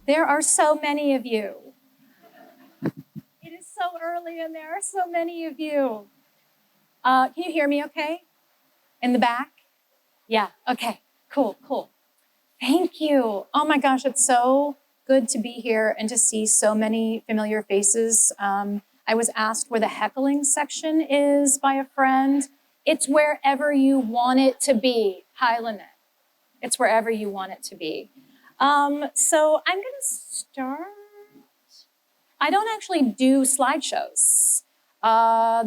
There are so many of you. It is so early and there are so many of you. Can you hear me okay? In the back? Yeah, okay, cool. Thank you. Oh my gosh, it's so good to be here and to see so many familiar faces. I was asked where the heckling section is by a friend. It's wherever you want it to be. Hi, Lynette. It's wherever you want it to be. So I'm gonna start. I don't actually do slideshows.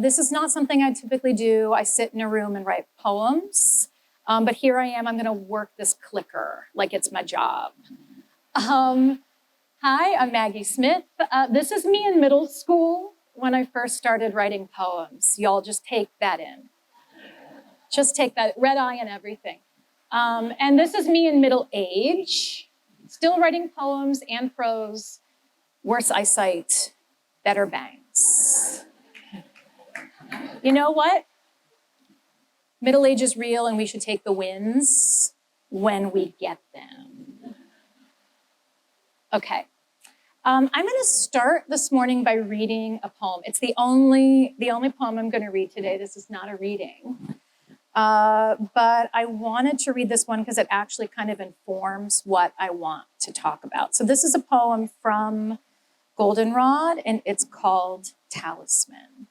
This is not something I typically do. I sit in a room and write poems. But here I am, I'm gonna work this clicker like it's my job. Hi, I'm Maggie Smith. This is me in middle school when I first started writing poems. Y'all just take that in. Just take that, red eye and everything. And this is me in middle age, still writing poems and prose, worse eyesight, better bangs. You know what? Middle age is real and we should take the wins when we get them. Okay. I'm gonna start this morning by reading a poem. It's the only poem I'm gonna read today. This is not a reading. But I wanted to read this one because it actually kind of informs what I want to talk about. So this is a poem from Goldenrod and it's called Talisman.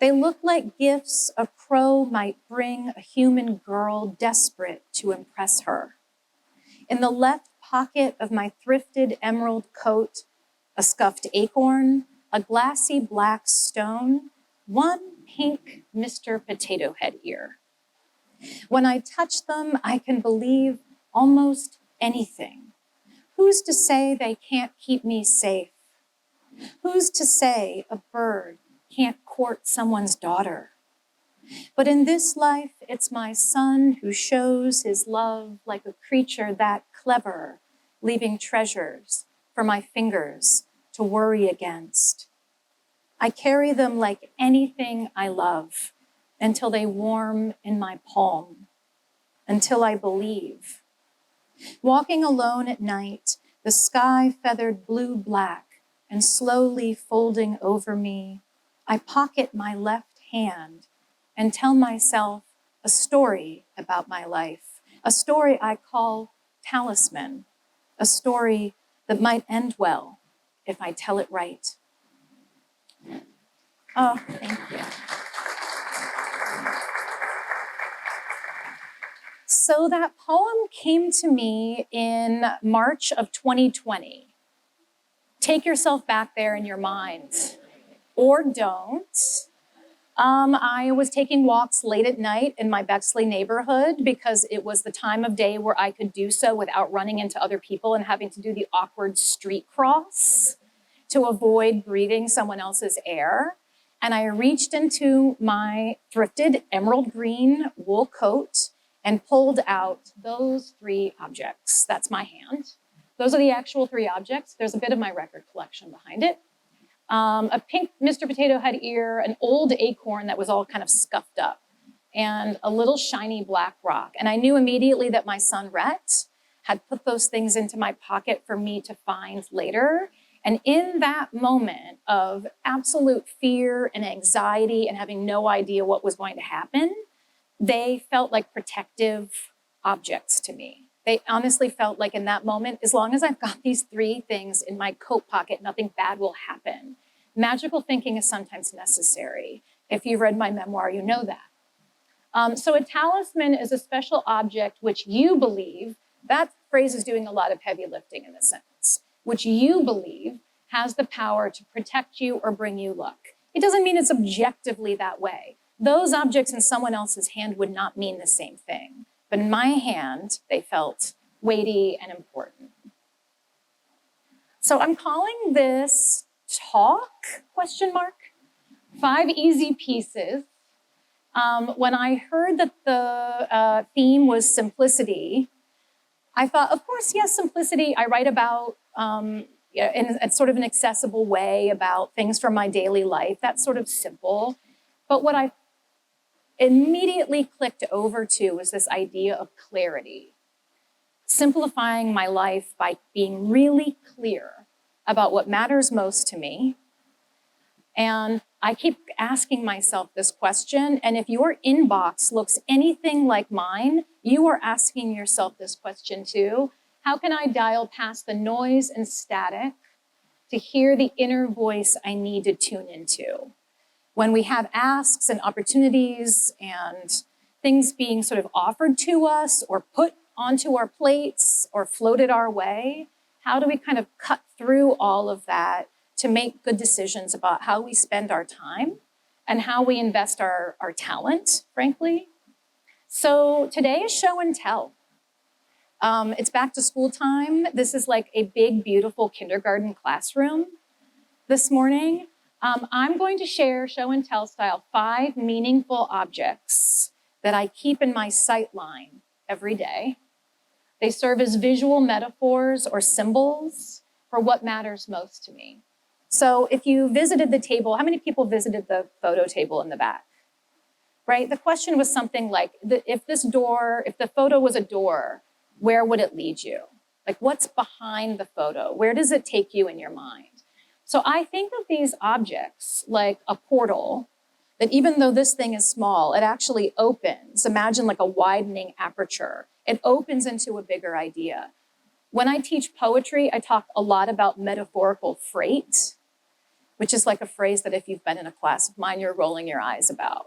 They look like gifts a crow might bring a human girl desperate to impress her. In the left pocket of my thrifted emerald coat, a scuffed acorn, a glassy black stone, one pink Mr. Potato Head ear. When I touch them, I can believe almost anything. Who's to say they can't keep me safe? Who's to say a bird can't court someone's daughter? But in this life, it's my son who shows his love like a creature that clever, leaving treasures for my fingers to worry against. I carry them like anything I love until they warm in my palm, until I believe. Walking alone at night, the sky feathered blue-black and slowly folding over me, I pocket my left hand and tell myself a story about my life, a story I call Talisman, a story that might end well if I tell it right. Oh, thank you. So that poem came to me in March of 2020. Take yourself back there in your mind, or don't. I was taking walks late at night in my Bexley neighborhood because it was the time of day where I could do so without running into other people and having to do the awkward street cross to avoid breathing someone else's air. And I reached into my thrifted emerald green wool coat and pulled out those three objects. That's my hand. Those are the actual three objects. There's a bit of my record collection behind it. A pink Mr. Potato Head ear, an old acorn that was all kind of scuffed up, and a little shiny black rock. And I knew immediately that my son Rhett had put those things into my pocket for me to find later. And in that moment of absolute fear and anxiety and having no idea what was going to happen, they felt like protective objects to me. They honestly felt like in that moment, as long as I've got these three things in my coat pocket, nothing bad will happen. Magical thinking is sometimes necessary. If you've read my memoir, you know that. So a talisman is a special object which you believe, that phrase is doing a lot of heavy lifting in this sentence, which you believe has the power to protect you or bring you luck. It doesn't mean it's objectively that way. Those objects in someone else's hand would not mean the same thing. But in my hand, they felt weighty and important. So I'm calling this talk, ? 5 easy pieces. When I heard that the theme was simplicity, I thought, of course, yes, simplicity. I write about in a sort of an accessible way about things from my daily life. That's sort of simple. But what I immediately clicked over to was this idea of clarity. simplifying my life by being really clear about what matters most to me. And I keep asking myself this question, and if your inbox looks anything like mine, you are asking yourself this question too. How can I dial past the noise and static to hear the inner voice I need to tune into? When we have asks and opportunities and things being sort of offered to us or put onto our plates or floated our way, how do we kind of cut through all of that to make good decisions about how we spend our time and how we invest our talent, frankly? So today is show and tell. It's back to school time. This is like a big, beautiful kindergarten classroom this morning. I'm going to share show and tell style 5 meaningful objects that I keep in my sight line every day. They serve as visual metaphors or symbols for what matters most to me. So if you visited the table, how many people visited the photo table in the back? Right? The question was something like, if the photo was a door, where would it lead you? Like, what's behind the photo? Where does it take you in your mind? So I think of these objects like a portal that even though this thing is small, it actually opens. Imagine like a widening aperture. It opens into a bigger idea. When I teach poetry, I talk a lot about metaphorical freight, which is like a phrase that if you've been in a class of mine, you're rolling your eyes about.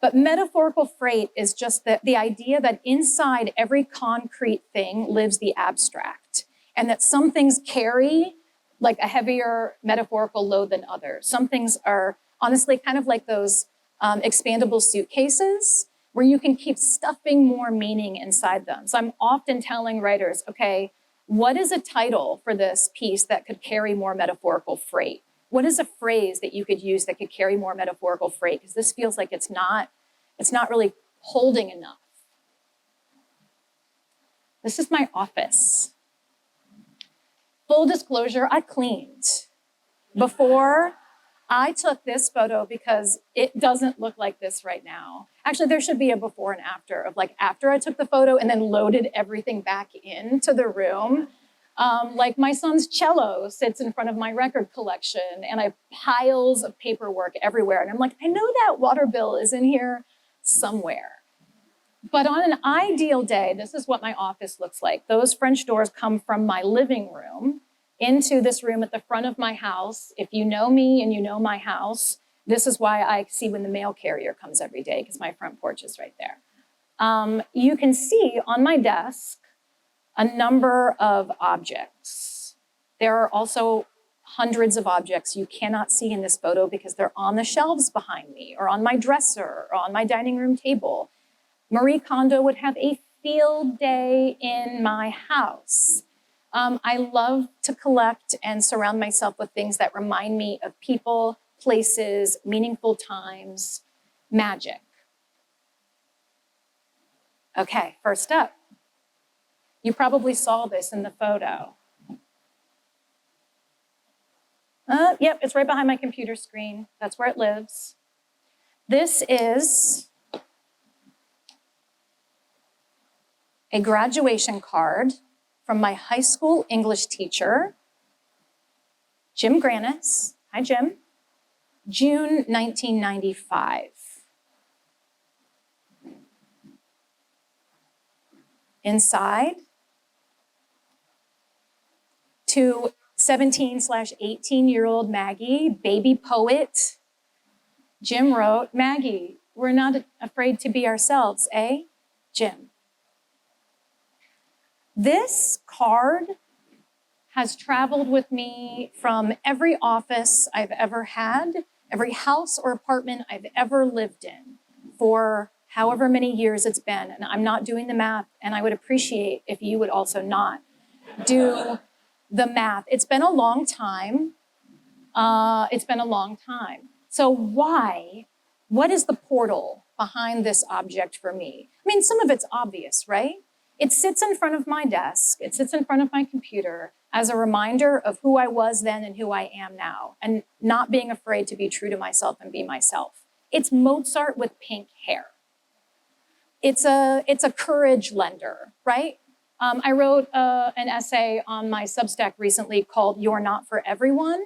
But metaphorical freight is just the idea that inside every concrete thing lives the abstract, and that some things carry like a heavier metaphorical load than others. Some things are honestly kind of like those expandable suitcases where you can keep stuffing more meaning inside them. So I'm often telling writers, okay, what is a title for this piece that could carry more metaphorical freight? What is a phrase that you could use that could carry more metaphorical freight? Because this feels like it's not really holding enough. This is my office. Full disclosure, I cleaned before I took this photo because it doesn't look like this right now. Actually, there should be a before and after of like after I took the photo and then loaded everything back into the room. Like my son's cello sits in front of my record collection and I have piles of paperwork everywhere. And I'm like, I know that water bill is in here somewhere. But on an ideal day, this is what my office looks like. Those French doors come from my living room into this room at the front of my house. If you know me and you know my house, this is why I see when the mail carrier comes every day, because my front porch is right there. You can see on my desk a number of objects. There are also hundreds of objects you cannot see in this photo because they're on the shelves behind me or on my dresser or on my dining room table. Marie Kondo would have a field day in my house. I love to collect and surround myself with things that remind me of people, places, meaningful times, magic. Okay, first up. You probably saw this in the photo. Yep, it's right behind my computer screen. That's where it lives. This is a graduation card from my high school English teacher, Jim Granis. Hi, Jim. June 1995. Inside, to 17/18-year-old Maggie, baby poet, Jim wrote, Maggie, we're not afraid to be ourselves, eh? Jim. This card has traveled with me from every office I've ever had, every house or apartment I've ever lived in for however many years it's been. And I'm not doing the math, and I would appreciate if you would also not do the math. It's been a long time. So why? What is the portal behind this object for me? I mean, some of it's obvious, right? It sits in front of my desk. It sits in front of my computer as a reminder of who I was then and who I am now, and not being afraid to be true to myself and be myself. It's Mozart with pink hair. It's a courage lender, right? I wrote an essay on my Substack recently called You're Not for Everyone.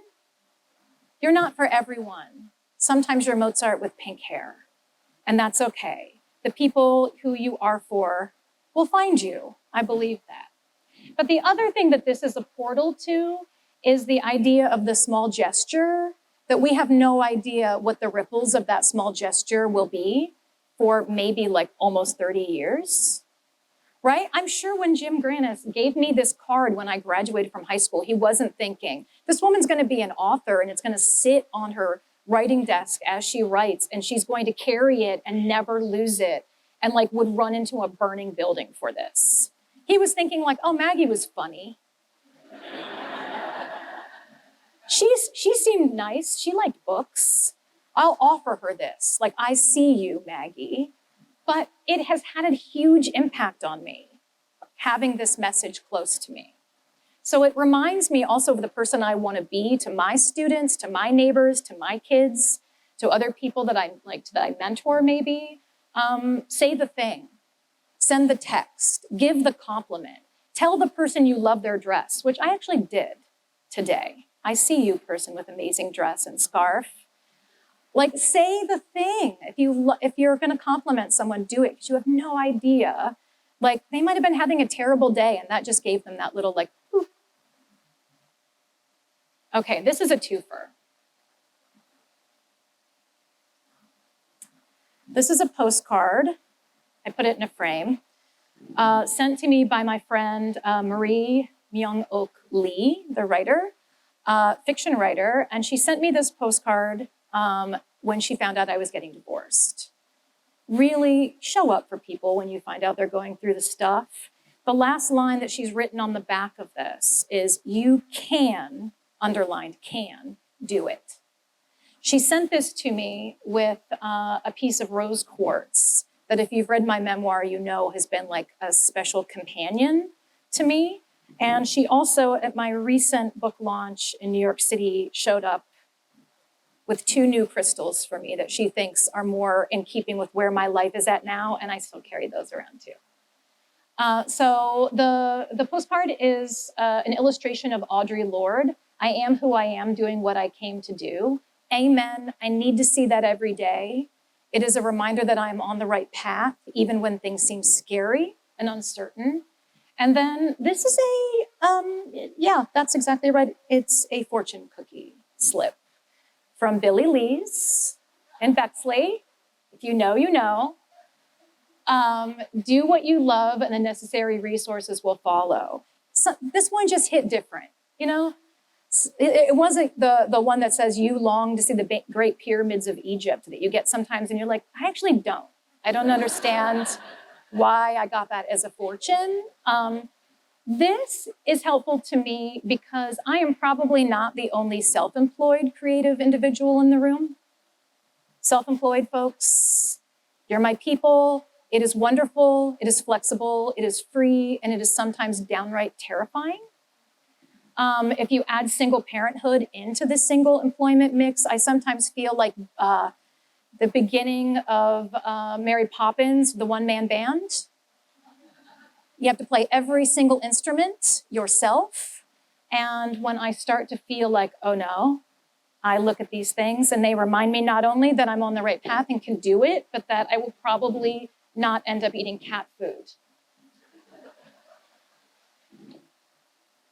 You're not for everyone. Sometimes you're Mozart with pink hair, and that's okay. The people who you are for will find you. I believe that. But the other thing that this is a portal to is the idea of the small gesture, that we have no idea what the ripples of that small gesture will be for maybe like almost 30 years, right? I'm sure when Jim Grannis gave me this card when I graduated from high school, he wasn't thinking, this woman's gonna be an author and it's gonna sit on her writing desk as she writes, and she's going to carry it and never lose it, and like would run into a burning building for this. He was thinking like, oh, Maggie was funny. She seemed nice. She liked books. I'll offer her this. Like, I see you, Maggie. But it has had a huge impact on me, having this message close to me. So it reminds me also of the person I want to be to my students, to my neighbors, to my kids, to other people that I mentor maybe. Say the thing, send the text, give the compliment, tell the person you love their dress, which I actually did today. I see you, person with amazing dress and scarf. Like, say the thing. If you're going to compliment someone, do it, because you have no idea. Like, they might have been having a terrible day, and that just gave them that little like, boop. Okay, this is a twofer. This is a postcard. I put it in a frame. Sent to me by my friend Marie Myung-ok Lee, the writer, fiction writer, and she sent me this postcard when she found out I was getting divorced. Really show up for people when you find out they're going through the stuff. The last line that she's written on the back of this is, you can, underlined can, do it. She sent this to me with a piece of rose quartz that, if you've read my memoir, you know has been like a special companion to me. And she also, at my recent book launch in New York City, showed up with 2 new crystals for me that she thinks are more in keeping with where my life is at now, and I still carry those around too. So the postcard is an illustration of Audre Lorde. I am who I am, doing what I came to do. Amen. I need to see that every day. It is a reminder that I'm on the right path, even when things seem scary and uncertain. And then this is yeah, that's exactly right. It's a fortune cookie slip from Billy Lee's in Bexley. If you know, you know. Do what you love and the necessary resources will follow. So this one just hit different, you know? It wasn't the one that says you long to see the great pyramids of Egypt that you get sometimes and you're like, I actually don't. I don't understand why I got that as a fortune. This is helpful to me because I am probably not the only self-employed creative individual in the room. Self-employed folks, you're my people. It is wonderful, it is flexible, it is free, and it is sometimes downright terrifying. If you add single parenthood into the single employment mix, I sometimes feel like the beginning of Mary Poppins, the one-man band. You have to play every single instrument yourself. And when I start to feel like, oh no, I look at these things and they remind me not only that I'm on the right path and can do it, but that I will probably not end up eating cat food.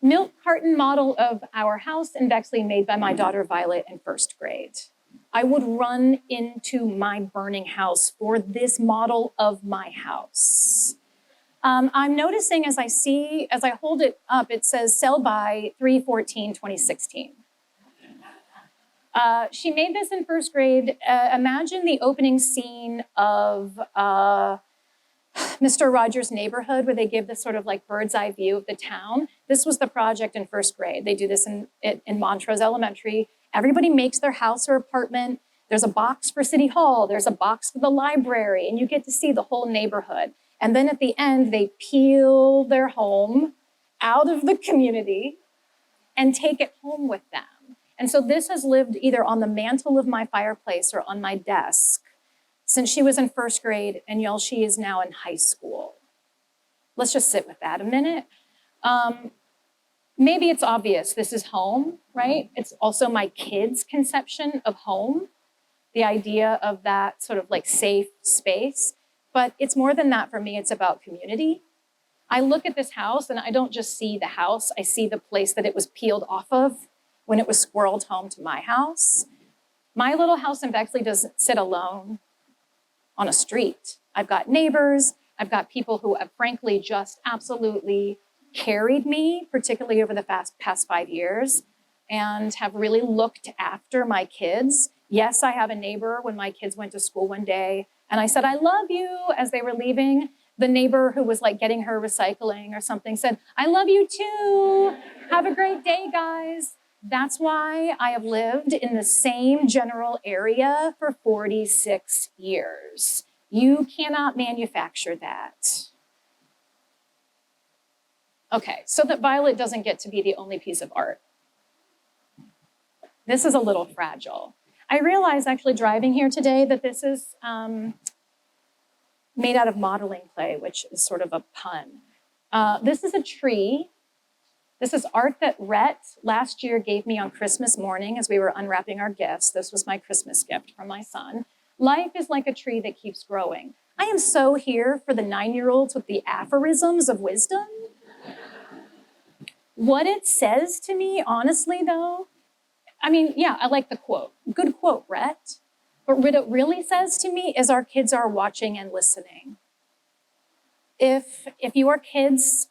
Milk carton model of our house in Bexley, made by my daughter Violet in 1st grade. I would run into my burning house for this model of my house. I'm noticing as I hold it up, it says sell by 3/14/2016. She made this in 1st grade. Imagine the opening scene of Mr. Rogers' Neighborhood, where they give this sort of like bird's eye view of the town. This was the project in 1st grade. They do this in Montrose Elementary. Everybody makes their house or apartment. There's a box for City Hall. There's a box for the library, and you get to see the whole neighborhood. And then at the end, they peel their home out of the community and take it home with them. And so this has lived either on the mantle of my fireplace or on my desk since she was in 1st grade, and y'all, she is now in high school. Let's just sit with that a minute. Maybe it's obvious, this is home, right? It's also my kids' conception of home, the idea of that sort of like safe space. But it's more than that for me, it's about community. I look at this house and I don't just see the house, I see the place that it was peeled off of when it was squirreled home to my house. My little house in Bexley doesn't sit alone on a street. I've got neighbors, I've got people who have frankly just absolutely carried me, particularly over the past 5 years, and have really looked after my kids. Yes, I have a neighbor when my kids went to school one day, and I said, I love you, as they were leaving. The neighbor who was like getting her recycling or something said, I love you too. Have a great day, guys. That's why I have lived in the same general area for 46 years. You cannot manufacture that. Okay, so that violet doesn't get to be the only piece of art. This is a little fragile. I realized actually driving here today that this is made out of modeling clay, which is sort of a pun. This is a tree. This is art that Rhett last year gave me on Christmas morning as we were unwrapping our gifts. This was my Christmas gift from my son. Life is like a tree that keeps growing. I am so here for the 9-year-olds with the aphorisms of wisdom. What it says to me, honestly, though, I mean, yeah, I like the quote. Good quote, Rhett. But what it really says to me is our kids are watching and listening. If your kids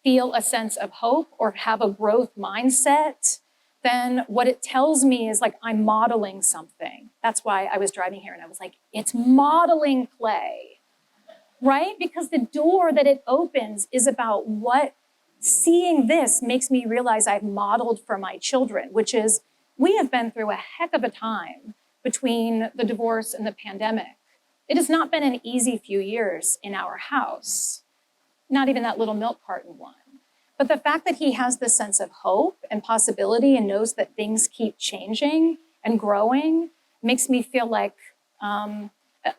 feel a sense of hope or have a growth mindset, then what it tells me is like I'm modeling something. That's why I was driving here and I was like, it's modeling clay, right? Because the door that it opens is about what seeing this makes me realize I've modeled for my children, which is we have been through a heck of a time between the divorce and the pandemic. It has not been an easy few years in our house, not even that little milk carton one. But the fact that he has this sense of hope and possibility and knows that things keep changing and growing makes me feel like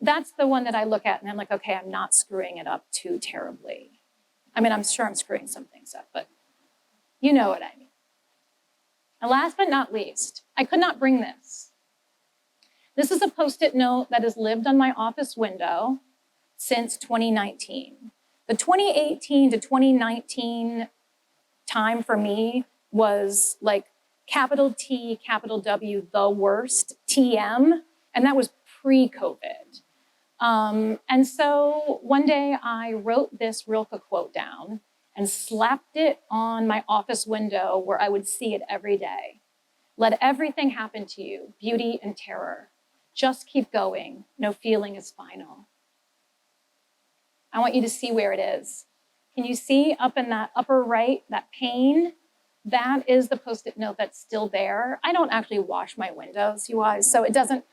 that's the one that I look at and I'm like, okay, I'm not screwing it up too terribly. I mean, I'm sure I'm screwing some things up, but you know what I mean. And last but not least, I could not bring this. This is a Post-it note that has lived on my office window since 2019. The 2018 to 2019 time for me was like capital T, capital W, the worst, TM, and that was pre-COVID. And so one day I wrote this Reala quote down and slapped it on my office window where I would see it every day. Let everything happen to you, beauty and terror. Just keep going. No feeling is final. I want you to see where it is. Can you see up in that upper right, that pane? That is the Post-it note that's still there. I don't actually wash my windows, you guys, so it doesn't,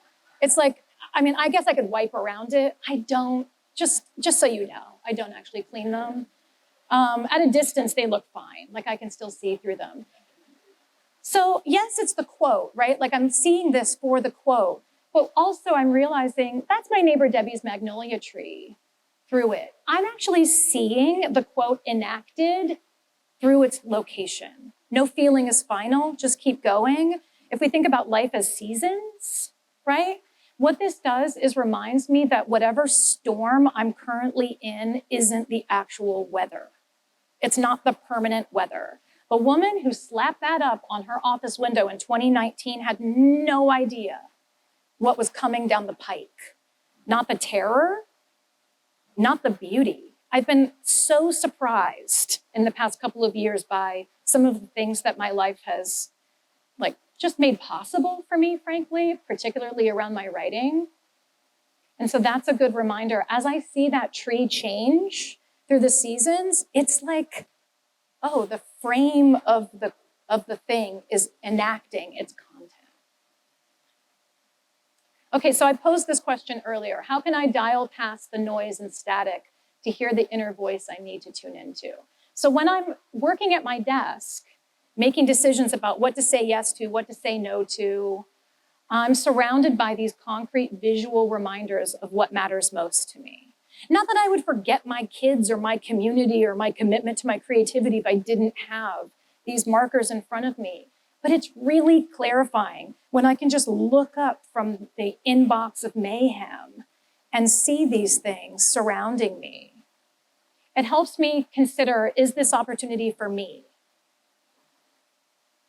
it's like, I mean, I guess I could wipe around it. I don't, just so you know, I don't actually clean them. At a distance, they look fine. Like I can still see through them. So yes, it's the quote, right? Like I'm seeing this for the quote, but also I'm realizing that's my neighbor Debbie's magnolia tree through it. I'm actually seeing the quote enacted through its location. No feeling is final, just keep going. If we think about life as seasons, right? What this does is reminds me that whatever storm I'm currently in isn't the actual weather. It's not the permanent weather. The woman who slapped that up on her office window in 2019 had no idea what was coming down the pike. Not the terror, not the beauty. I've been so surprised in the past couple of years by some of the things that my life has like just made possible for me, frankly, particularly around my writing. And so that's a good reminder. As I see that tree change through the seasons, it's like, oh, the frame of the thing is enacting its content. Okay, so I posed this question earlier. How can I dial past the noise and static to hear the inner voice I need to tune into? So when I'm working at my desk, making decisions about what to say yes to, what to say no to, I'm surrounded by these concrete visual reminders of what matters most to me. Not that I would forget my kids or my community or my commitment to my creativity if I didn't have these markers in front of me, but it's really clarifying when I can just look up from the inbox of mayhem and see these things surrounding me. It helps me consider, is this opportunity for me?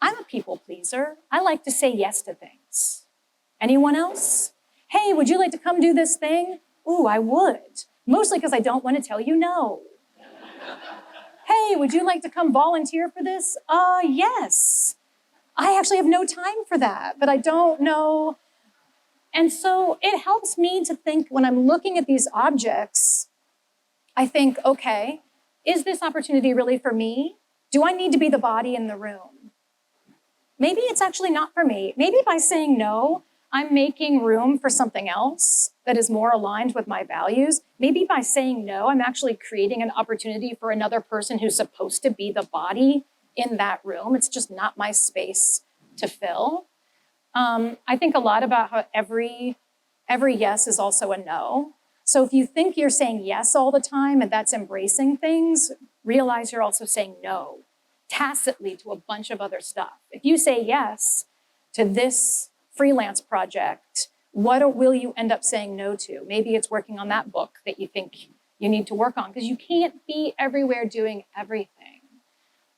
I'm a people pleaser. I like to say yes to things. Anyone else? Hey, would you like to come do this thing? Ooh, I would. Mostly because I don't want to tell you no. Hey, would you like to come volunteer for this? Yes. I actually have no time for that, but I don't know. And so it helps me to think when I'm looking at these objects, I think, okay, is this opportunity really for me? Do I need to be the body in the room? Maybe it's actually not for me. Maybe by saying no, I'm making room for something else that is more aligned with my values. Maybe by saying no, I'm actually creating an opportunity for another person who's supposed to be the body in that room. It's just not my space to fill. I think a lot about how every yes is also a no. So if you think you're saying yes all the time and that's embracing things, realize you're also saying no tacitly to a bunch of other stuff. If you say yes to this freelance project, what will you end up saying no to? Maybe it's working on that book that you think you need to work on, because you can't be everywhere doing everything.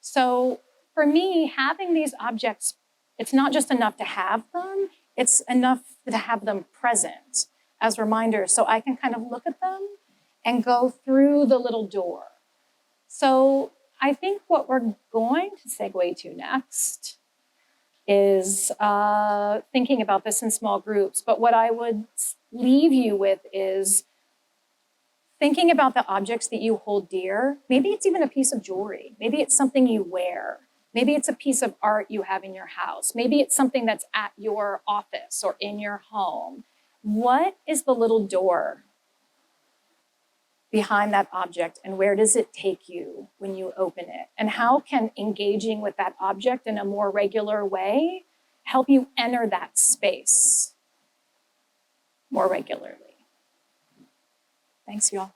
So for me, having these objects, it's not just enough to have them, it's enough to have them present as reminders so I can kind of look at them and go through the little door. So I think what we're going to segue to next is thinking about this in small groups. But what I would leave you with is thinking about the objects that you hold dear. Maybe it's even a piece of jewelry. Maybe it's something you wear. Maybe it's a piece of art you have in your house. Maybe it's something that's at your office or in your home. What is the little door behind that object, and where does it take you when you open it? And how can engaging with that object in a more regular way help you enter that space more regularly? Thanks, y'all.